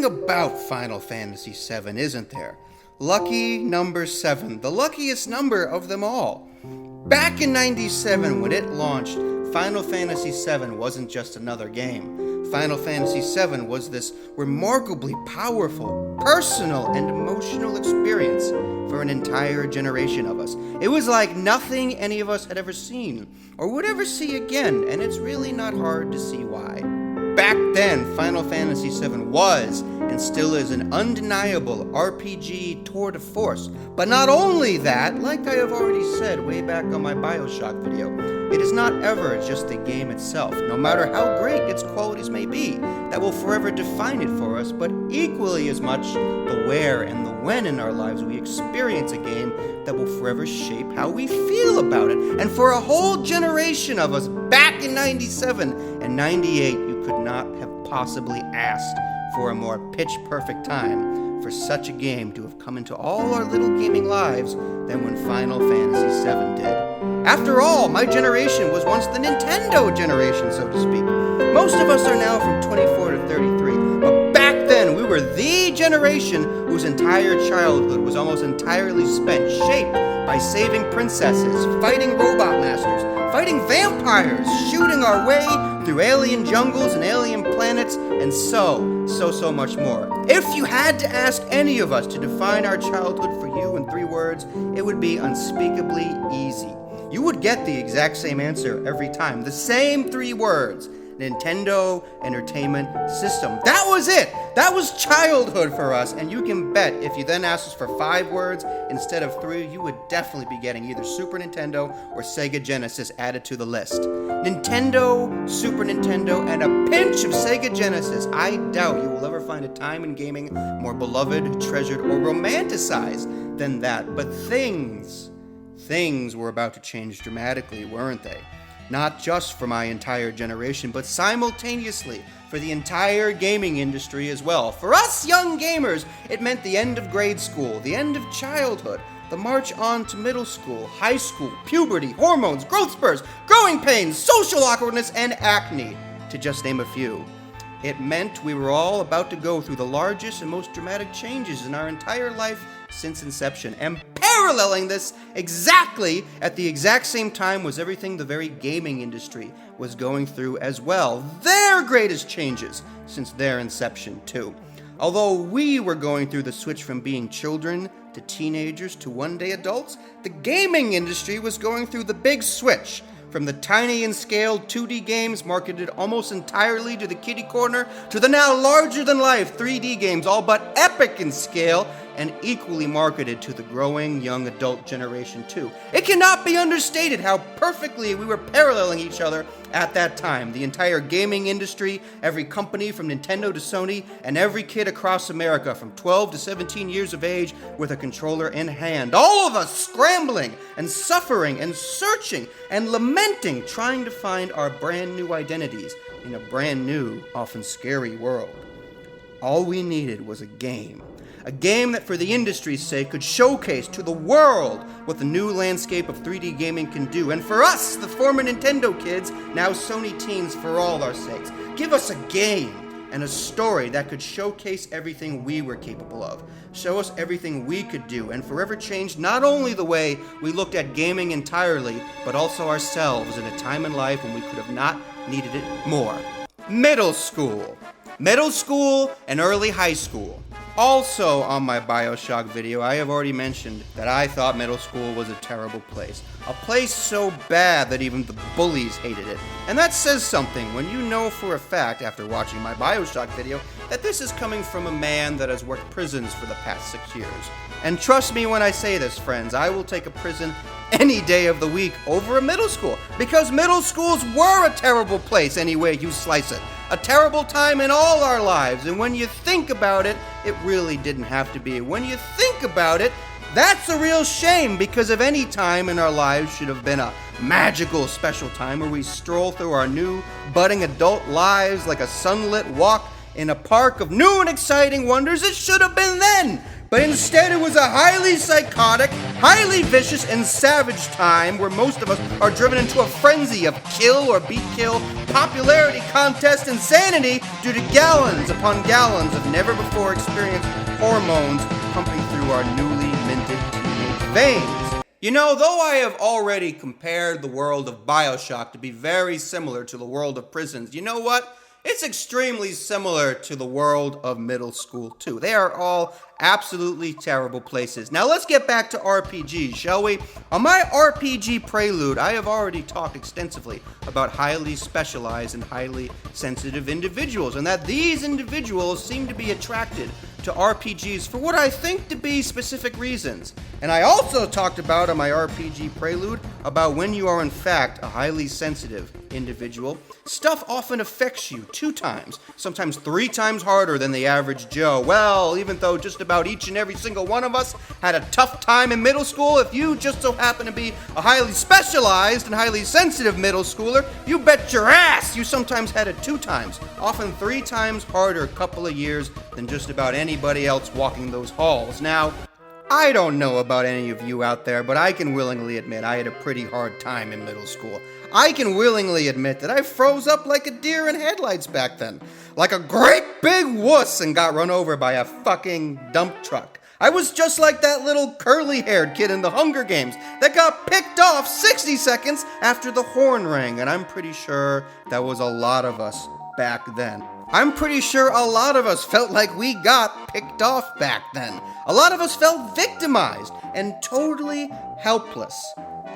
about Final Fantasy VII, isn't there? Lucky number 7, the luckiest number of them all. Back in '97, when it launched, Final Fantasy VII wasn't just another game. Final Fantasy VII was this remarkably powerful, personal, and emotional experience for an entire generation of us. It was like nothing any of us had ever seen, or would ever see again, and it's really not hard to see why. Back then, Final Fantasy VII was, and still is, an undeniable RPG tour de force. But not only that, like I have already said way back on my BioShock video, it is not ever just the game itself, no matter how great its qualities may be, that will forever define it for us, but equally as much the where and the when in our lives we experience a game that will forever shape how we feel about it. And for a whole generation of us back in '97 and '98, you could not have possibly asked for a more pitch-perfect time for such a game to have come into all our little gaming lives than when Final Fantasy VII did. After all, my generation was once the Nintendo generation, so to speak. Most of us are now from 24 to 33, but back then we were the generation whose entire childhood was almost entirely spent shaped by saving princesses, fighting robot masters, fighting vampires, shooting our way through alien jungles and alien planets, and so much more. If you had to ask any of us to define our childhood for you in 3 words, it would be unspeakably easy. You would get the exact same answer every time. The same 3 words. Nintendo Entertainment System. That was it! That was childhood for us, and you can bet if you then asked us for 5 words instead of 3, you would definitely be getting either Super Nintendo or Sega Genesis added to the list. Nintendo, Super Nintendo, and a pinch of Sega Genesis. I doubt you will ever find a time in gaming more beloved, treasured, or romanticized than that. But things were about to change dramatically, weren't they? Not just for my entire generation, but simultaneously for the entire gaming industry as well. For us young gamers, it meant the end of grade school, the end of childhood, the march on to middle school, high school, puberty, hormones, growth spurts, growing pains, social awkwardness, and acne, to just name a few. It meant we were all about to go through the largest and most dramatic changes in our entire life since inception. And paralleling this exactly at the exact same time was everything the very gaming industry was going through as well. Their greatest changes since their inception, too. Although we were going through the switch from being children to teenagers to one-day adults, the gaming industry was going through the big switch from the tiny and scaled 2D games marketed almost entirely to the kiddie corner to the now larger-than-life 3D games, all but epic in scale and equally marketed to the growing young adult generation too. It cannot be understated how perfectly we were paralleling each other at that time. The entire gaming industry, every company from Nintendo to Sony, and every kid across America from 12 to 17 years of age with a controller in hand. All of us scrambling and suffering and searching and lamenting, trying to find our brand new identities in a brand new, often scary world. All we needed was a game. A game that, for the industry's sake, could showcase to the world what the new landscape of 3D gaming can do. And for us, the former Nintendo kids, now Sony teens for all our sakes, give us a game and a story that could showcase everything we were capable of, show us everything we could do, and forever change not only the way we looked at gaming entirely, but also ourselves in a time in life when we could have not needed it more. Middle school. Middle school and early high school. Also on my BioShock video, I have already mentioned that I thought middle school was a terrible place. A place so bad that even the bullies hated it. And that says something when you know for a fact, after watching my BioShock video, that this is coming from a man that has worked prisons for the past 6 years. And trust me when I say this, friends, I will take a prison any day of the week over a middle school, because middle schools were a terrible place any way you slice it. A terrible time in all our lives, and when you think about it, it really didn't have to be. When you think about it, that's a real shame, because if any time in our lives should have been a magical special time where we stroll through our new budding adult lives like a sunlit walk in a park of new and exciting wonders, it should have been then. but instead it was a highly psychotic, highly vicious, and savage time where most of us are driven into a frenzy of kill or be kill, popularity contest insanity due to gallons upon gallons of never-before experienced hormones pumping through our newly minted teenage veins. You know, though I have already compared the world of BioShock to be very similar to the world of prisons, you know what? It's extremely similar to the world of middle school, too. They are all absolutely terrible places. Now let's get back to RPGs, shall we? On my RPG prelude, I have already talked extensively about highly specialized and highly sensitive individuals, and that these individuals seem to be attracted to RPGs for what I think to be specific reasons. And I also talked about on my RPG prelude about when you are in fact a highly sensitive individual, stuff often affects you 2 times, sometimes 3 times harder than the average Joe. Well, even though just about each and every single one of us had a tough time in middle school, if you just so happen to be a highly specialized and highly sensitive middle schooler, you bet your ass you sometimes had it 2 times, often 3 times harder a couple of years than just about anybody else walking those halls. Now, I don't know about any of you out there, but I can willingly admit I had a pretty hard time in middle school. I can willingly admit that I froze up like a deer in headlights back then. Like a great big wuss and got run over by a fucking dump truck. I was just like that little curly-haired kid in the Hunger Games that got picked off 60 seconds after the horn rang, and I'm pretty sure that was a lot of us back then. I'm pretty sure a lot of us felt like we got picked off back then. A lot of us felt victimized and totally helpless.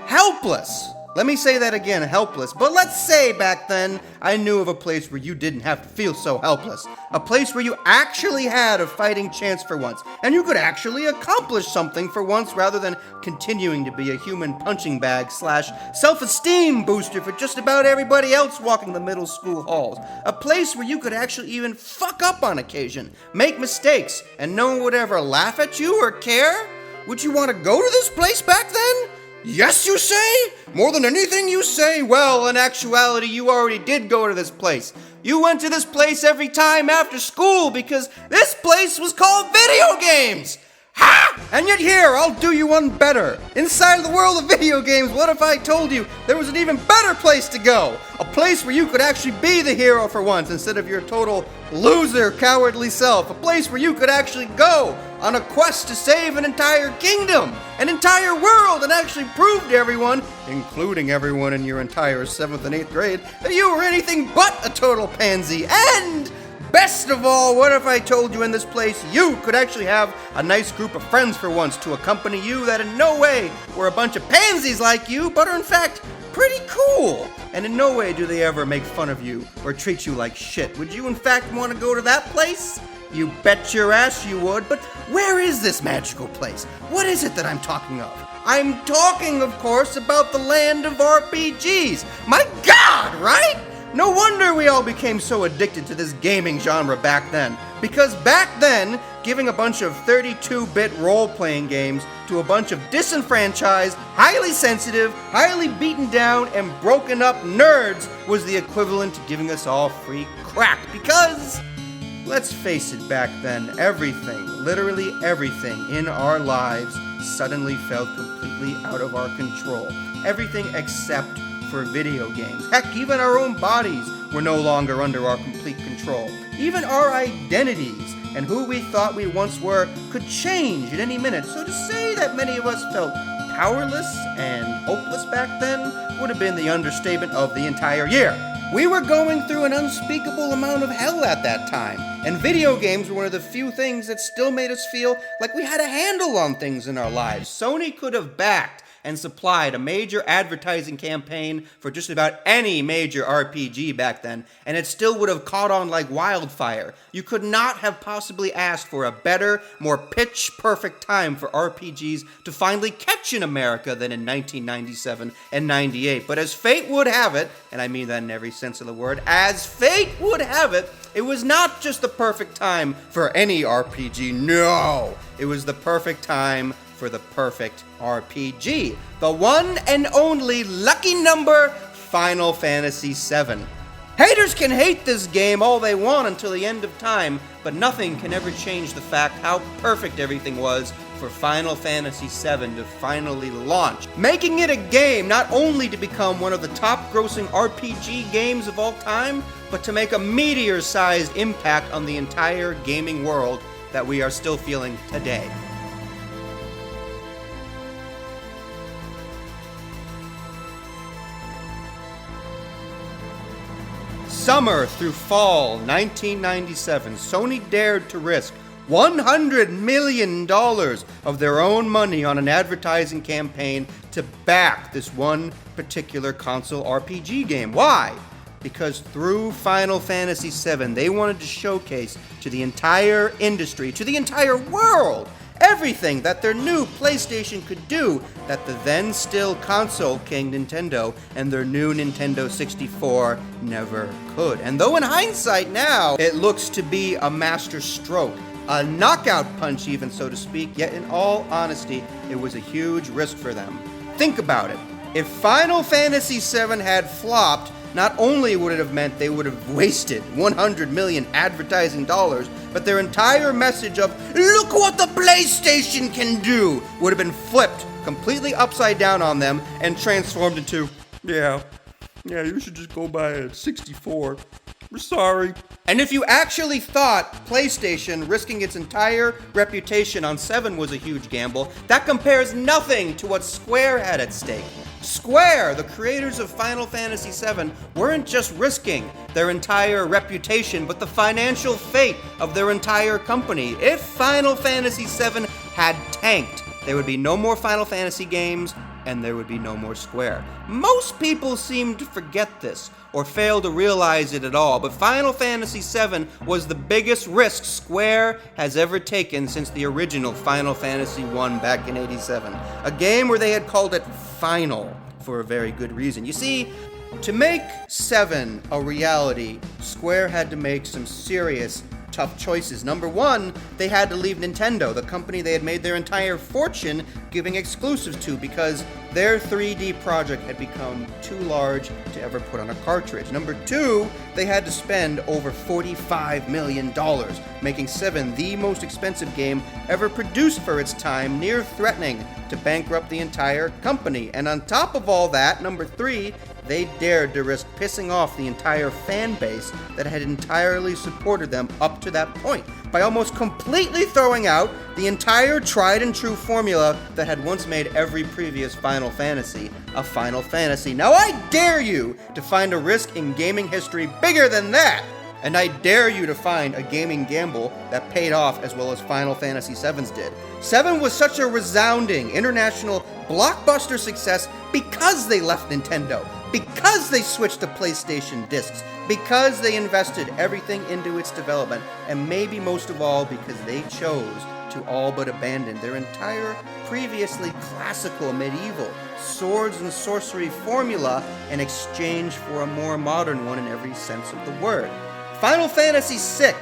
Helpless! Let me say that again, helpless. But let's say back then I knew of a place where you didn't have to feel so helpless. A place where you actually had a fighting chance for once. And you could actually accomplish something for once rather than continuing to be a human punching bag / self-esteem booster for just about everybody else walking the middle school halls. A place where you could actually even fuck up on occasion, make mistakes, and no one would ever laugh at you or care. Would you want to go to this place back then? Yes, you say? More than anything you say? Well, in actuality, you already did go to this place. You went to this place every time after school because this place was called video games. Ha! And yet here, I'll do you one better. Inside of the world of video games, what if I told you there was an even better place to go? A place where you could actually be the hero for once instead of your total loser, cowardly self. A place where you could actually go on a quest to save an entire kingdom, an entire world, and actually prove to everyone, including everyone in your entire 7th and 8th grade, that you were anything but a total pansy. And best of all, what if I told you in this place you could actually have a nice group of friends for once to accompany you that in no way were a bunch of pansies like you, but are in fact pretty cool. And in no way do they ever make fun of you or treat you like shit. Would you in fact want to go to that place? You bet your ass you would, but where is this magical place? What is it that I'm talking of? I'm talking, of course, about the land of RPGs. My God, right? No wonder we all became so addicted to this gaming genre back then. Because back then, giving a bunch of 32-bit role-playing games to a bunch of disenfranchised, highly sensitive, highly beaten down, and broken up nerds was the equivalent to giving us all free crack. Because, let's face it, back then, everything, literally everything in our lives suddenly felt completely out of our control. Everything except for video games. Heck, even our own bodies were no longer under our complete control. Even our identities and who we thought we once were could change at any minute. So to say that many of us felt powerless and hopeless back then would have been the understatement of the entire year. We were going through an unspeakable amount of hell at that time, and video games were one of the few things that still made us feel like we had a handle on things in our lives. Sony could have backed and supplied a major advertising campaign for just about any major RPG back then, and it still would have caught on like wildfire. You could not have possibly asked for a better, more pitch-perfect time for RPGs to finally catch in America than in 1997 and 98. But as fate would have it, and I mean that in every sense of the word, as fate would have it, it was not just the perfect time for any RPG, no! It was the perfect time for the perfect RPG. The one and only lucky number, Final Fantasy VII. Haters can hate this game all they want until the end of time, but nothing can ever change the fact how perfect everything was for Final Fantasy VII to finally launch, making it a game not only to become one of the top-grossing RPG games of all time, but to make a meteor-sized impact on the entire gaming world that we are still feeling today. Summer through fall 1997, Sony dared to risk $100 million of their own money on an advertising campaign to back this one particular console RPG game. Why? Because through Final Fantasy VII, they wanted to showcase to the entire industry, to the entire world, everything that their new PlayStation could do that the then still console king Nintendo and their new Nintendo 64 never could. And though in hindsight now, it looks to be a master stroke, a knockout punch even, so to speak, yet in all honesty, it was a huge risk for them. Think about it. If Final Fantasy VII had flopped, not only would it have meant they would have wasted $100 million advertising dollars, but their entire message of, look what the PlayStation can do, would have been flipped completely upside down on them and transformed into, yeah, you should just go buy a 64. We're sorry. And if you actually thought PlayStation risking its entire reputation on 7 was a huge gamble, that compares nothing to what Square had at stake. Square, the creators of Final Fantasy VII, weren't just risking their entire reputation, but the financial fate of their entire company. If Final Fantasy VII had tanked, there would be no more Final Fantasy games, and there would be no more Square. Most people seem to forget this, or fail to realize it at all, but Final Fantasy VII was the biggest risk Square has ever taken since the original Final Fantasy I back in '87. A game where they had called it Final for a very good reason. You see, to make 7 a reality, Square had to make some serious tough choices. Number one, they had to leave Nintendo, the company they had made their entire fortune giving exclusives to, because their 3D project had become too large to ever put on a cartridge. Number two, they had to spend over $45 million, making 7 the most expensive game ever produced for its time, near threatening to bankrupt the entire company. And on top of all that, number 3, they dared to risk pissing off the entire fan base that had entirely supported them up to that point by almost completely throwing out the entire tried and true formula that had once made every previous Final Fantasy a Final Fantasy. Now I dare you to find a risk in gaming history bigger than that! And I dare you to find a gaming gamble that paid off as well as Final Fantasy VII's did. 7 was such a resounding international blockbuster success because they left Nintendo, because they switched to PlayStation discs, because they invested everything into its development, and maybe most of all because they chose to all but abandon their entire previously classical medieval swords and sorcery formula in exchange for a more modern one in every sense of the word. Final Fantasy VI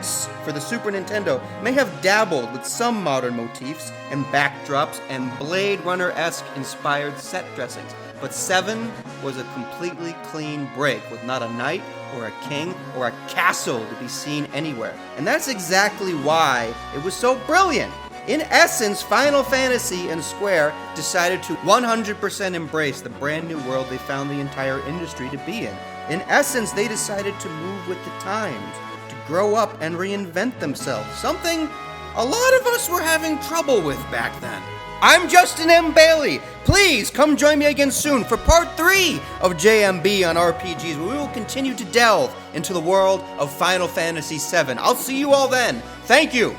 for the Super Nintendo may have dabbled with some modern motifs and backdrops and Blade Runner-esque inspired set dressings, but 7 was a completely clean break with not a knight or a king or a castle to be seen anywhere. And that's exactly why it was so brilliant. In essence, Final Fantasy and Square decided to 100% embrace the brand new world they found the entire industry to be in. In essence, they decided to move with the times, to grow up and reinvent themselves, something a lot of us were having trouble with back then. I'm Justin M. Bailey. Please come join me again soon for part 3 of JMB on RPGs, where we will continue to delve into the world of Final Fantasy VII. I'll see you all then. Thank you.